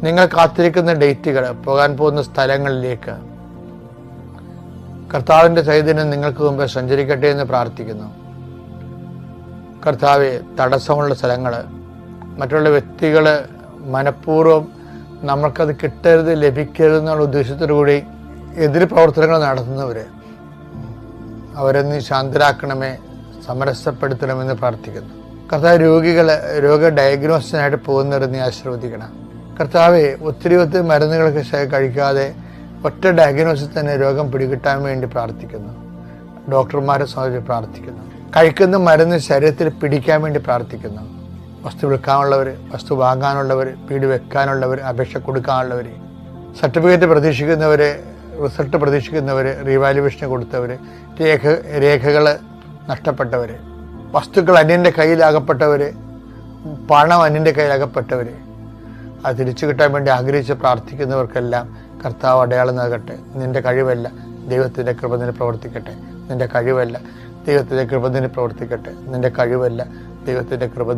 നിങ്ങൾ കാത്തിരിക്കുന്ന ഡേറ്റുകൾ, പോകാൻ പോകുന്ന സ്ഥലങ്ങളിലേക്ക് കർത്താവിൻ്റെ ചൈതന്യം നിങ്ങൾക്ക് മുമ്പേ സഞ്ചരിക്കട്ടെ എന്ന് പ്രാർത്ഥിക്കുന്നു. കർത്താവെ, തടസ്സമുള്ള സ്ഥലങ്ങൾ, മറ്റുള്ള വ്യക്തികൾ മനഃപൂർവ്വം നമ്മൾക്കത് കിട്ടരുത്, ലഭിക്കരുത് എന്നുള്ള ഉദ്ദേശത്തോടു കൂടി എതിര് പ്രവർത്തനങ്ങൾ നടത്തുന്നവർ, അവരെ നീ ശാന്തരാക്കണമേ, സമരസപ്പെടുത്തണമെന്ന് പ്രാർത്ഥിക്കുന്നു. കർത്താവ്, രോഗ ഡയഗ്നോസിനായിട്ട് പോകുന്നവരെ നീ ആശീർവദിക്കണം. കർത്താവെ, ഒത്തിരി മരുന്നുകളൊക്കെ കഴിക്കാതെ ഒറ്റ ഡയഗ്നോസിൽ തന്നെ രോഗം പിടികിട്ടാൻ വേണ്ടി പ്രാർത്ഥിക്കുന്നു. ഡോക്ടർമാരെ സംബന്ധിച്ച് പ്രാർത്ഥിക്കുന്നു. കഴിക്കുന്ന മരുന്ന് ശരീരത്തിൽ പിടിക്കാൻ വേണ്ടി പ്രാർത്ഥിക്കുന്നു. വസ്തു വിൽക്കാനുള്ളവർ, വസ്തു വാങ്ങാനുള്ളവർ, വീട് വെക്കാനുള്ളവർ, അപേക്ഷ കൊടുക്കാനുള്ളവർ, സർട്ടിഫിക്കറ്റ് പ്രതീക്ഷിക്കുന്നവർ, റിസൾട്ട് പ്രതീക്ഷിക്കുന്നവർ, റീവാലുവേഷന് കൊടുത്തവർ, രേഖകൾ നഷ്ടപ്പെട്ടവർ, വസ്തുക്കൾ അന്യൻ്റെ കയ്യിലാകപ്പെട്ടവർ, പണം അന്യൻ്റെ കയ്യിലാകപ്പെട്ടവർ, അത് തിരിച്ചു കിട്ടാൻ വേണ്ടി ആഗ്രഹിച്ച് പ്രാർത്ഥിക്കുന്നവർക്കെല്ലാം കർത്താവ് അടയാളം നൽകട്ടെ. നിന്റെ കഴിവല്ല, ദൈവത്തിൻ്റെ കൃപ നിന്നെ പ്രവർത്തിക്കട്ടെ. നിന്റെ കഴിവല്ല, ദൈവത്തിൻ്റെ കൃപ നിന്നെ പ്രവർത്തിക്കട്ടെ. നിന്റെ കഴിവല്ല, ദൈവത്തിൻ്റെ കൃപ